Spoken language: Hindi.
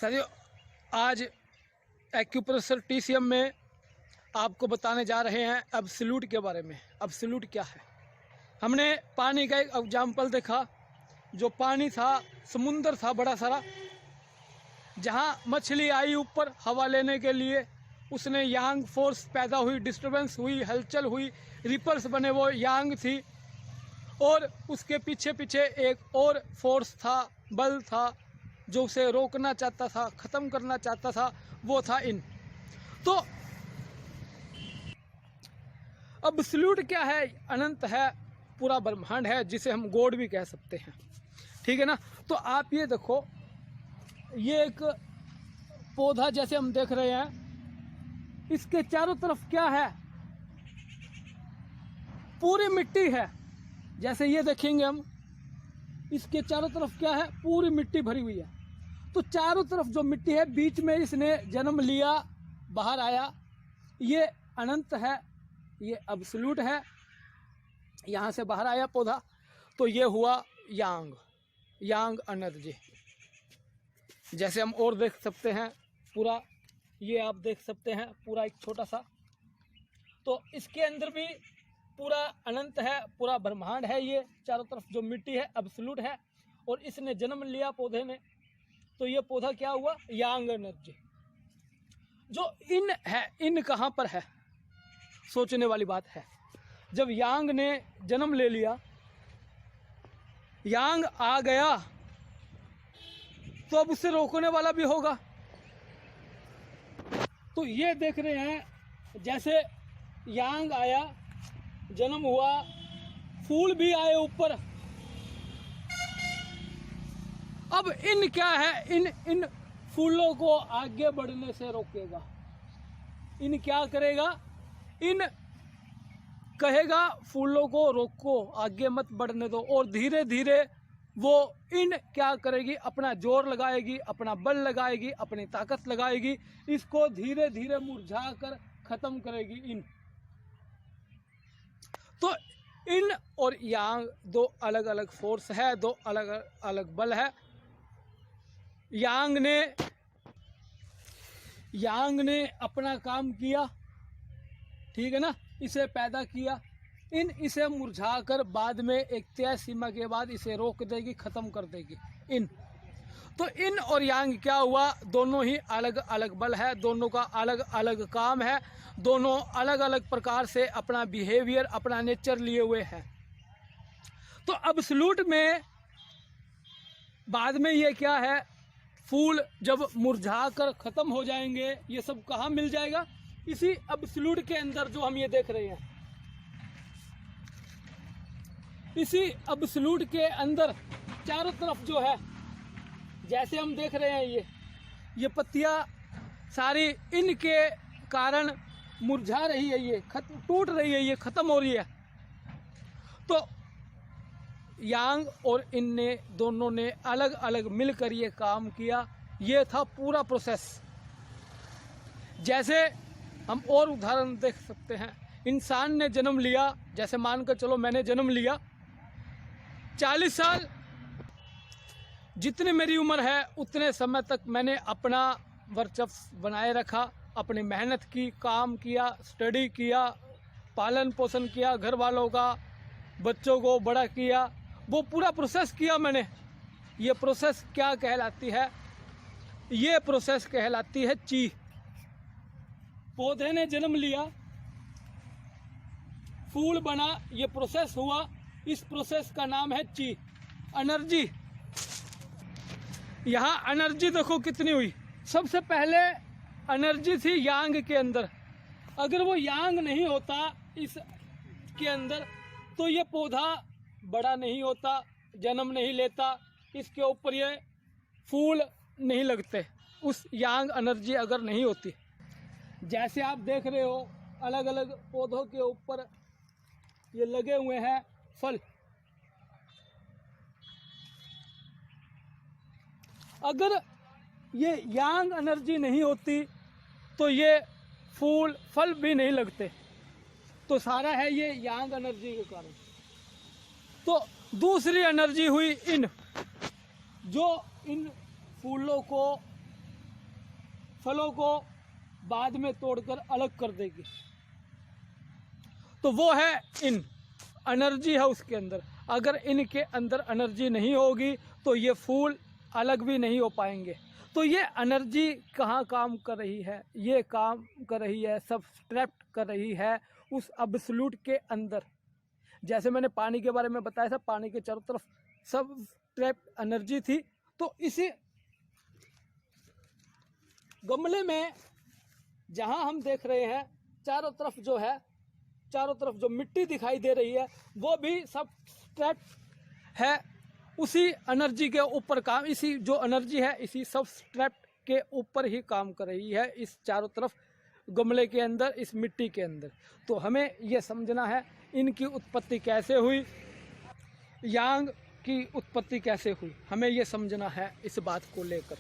साथियों, आज एक्यूप्रेशर TCM में आपको बताने जा रहे हैं एब्सोल्यूट के बारे में। एब्सोल्यूट क्या है? हमने पानी का एक एग्जाम्पल देखा, जो पानी था, समुंदर था बड़ा सारा, जहां मछली आई ऊपर हवा लेने के लिए, उसने यांग फोर्स पैदा हुई, डिस्टर्बेंस हुई, हलचल हुई, रिपल्स बने, वो यांग थी। और उसके पीछे पीछे एक और फोर्स था, बल था, जो उसे रोकना चाहता था, ख़त्म करना चाहता था, वो था इन। तो एब्सोल्यूट क्या है? अनंत है, पूरा ब्रह्मांड है, जिसे हम गॉड भी कह सकते हैं, ठीक है ना। तो आप ये देखो, ये एक पौधा जैसे हम देख रहे हैं, इसके चारों तरफ क्या है? पूरी मिट्टी है। जैसे ये देखेंगे हम, इसके चारों तरफ क्या है? पूरी मिट्टी भरी हुई है। तो चारों तरफ जो मिट्टी है, बीच में इसने जन्म लिया, बाहर आया, ये अनंत है, ये एब्सोल्यूट है। यहाँ से बाहर आया पौधा, तो ये हुआ यांग एनर्जी। जैसे हम और देख सकते हैं, पूरा ये आप देख सकते हैं, पूरा एक छोटा सा, तो इसके अंदर भी पूरा अनंत है, पूरा ब्रह्मांड है। ये चारों तरफ जो मिट्टी है एब्सोल्यूट है, और इसने जन्म लिया पौधे ने, तो ये पौधा क्या हुआ? यांग एनर्जी। जो इन है, इन कहाँ पर है? सोचने वाली बात है। जब यांग ने जन्म ले लिया, यांग आ गया, तो अब उसे रोकने वाला भी होगा। तो ये देख रहे हैं, जैसे यांग आया, जन्म हुआ, फूल भी आए ऊपर। अब इन क्या है? इन फूलों को आगे बढ़ने से रोकेगा। इन क्या करेगा? इन कहेगा फूलों को रोको, आगे मत बढ़ने दो, और धीरे धीरे वो इन क्या करेगी? अपना जोर लगाएगी, अपना बल लगाएगी, अपनी ताकत लगाएगी, इसको धीरे धीरे मुरझा कर खत्म करेगी इन। तो इन और यांग दो अलग अलग फोर्स है, दो अलग अलग बल है। यांग ने अपना काम किया, ठीक है ना, इसे पैदा किया। इन इसे मुरझा कर बाद में एक तय सीमा के बाद इसे रोक देगी, खत्म कर देगी इन। तो इन और यांग क्या हुआ? दोनों ही अलग अलग बल है, दोनों का अलग अलग काम है, दोनों अलग अलग प्रकार से अपना बिहेवियर, अपना नेचर लिए हुए हैं। तो एब्सोल्यूट में बाद में ये क्या है? फूल जब मुरझा कर खत्म हो जाएंगे, ये सब कहाँ मिल जाएगा? इसी एब्सोल्यूट के अंदर, जो हम ये देख रहे हैं, इसी एब्सोल्यूट के अंदर चारों तरफ जो है, जैसे हम देख रहे हैं, ये पत्तियां सारी इनके कारण मुरझा रही है, ये टूट रही है, ये खत्म हो रही है। तो यांग और इनने दोनों ने अलग अलग मिलकर ये काम किया। ये था पूरा प्रोसेस। जैसे हम और उदाहरण देख सकते हैं, इंसान ने जन्म लिया, जैसे मानकर चलो मैंने जन्म लिया, 40 साल जितनी मेरी उम्र है उतने समय तक मैंने अपना वर्चस्व बनाए रखा, अपनी मेहनत की, काम किया, स्टडी किया, पालन पोषण किया, घर वालों का, बच्चों को बड़ा किया, वो पूरा प्रोसेस किया मैंने। ये प्रोसेस क्या कहलाती है? ये प्रोसेस कहलाती है ची। पौधे ने जन्म लिया, फूल बना, ये प्रोसेस हुआ, इस प्रोसेस का नाम है ची, एनर्जी। यहाँ एनर्जी देखो कितनी हुई। सबसे पहले एनर्जी थी यांग के अंदर। अगर वो यांग नहीं होता इस के अंदर, तो ये पौधा बड़ा नहीं होता, जन्म नहीं लेता, इसके ऊपर ये फूल नहीं लगते, उस यांग एनर्जी अगर नहीं होती। जैसे आप देख रहे हो, अलग अलग पौधों के ऊपर ये लगे हुए हैं फल। अगर ये यांग एनर्जी नहीं होती तो ये फूल फल भी नहीं लगते। तो सारा है ये यांग एनर्जी के कारण। तो दूसरी एनर्जी हुई इन, जो इन फूलों को फलों को बाद में तोड़कर अलग कर देगी। तो वो है इन, एनर्जी है उसके अंदर। अगर इनके अंदर एनर्जी नहीं होगी तो ये फूल अलग भी नहीं हो पाएंगे। तो ये एनर्जी कहाँ काम कर रही है? ये काम कर रही है, सबस्ट्रैक्ट कर रही है उस एब्सोल्यूट के अंदर। जैसे मैंने पानी के बारे में बताया था, पानी के चारों तरफ सबस्ट्रैक्ट एनर्जी थी। तो इसी गमले में जहाँ हम देख रहे हैं चारों तरफ जो है, चारों तरफ जो मिट्टी दिखाई दे रही है वो भी सबस्ट्रैक्ट है उसी एनर्जी के ऊपर काम, इसी जो एनर्जी है इसी सबस्ट्रैक्ट के ऊपर ही काम कर रही है इस चारों तरफ गमले के अंदर, इस मिट्टी के अंदर। तो हमें ये समझना है इनकी उत्पत्ति कैसे हुई, यांग की उत्पत्ति कैसे हुई, हमें ये समझना है इस बात को लेकर।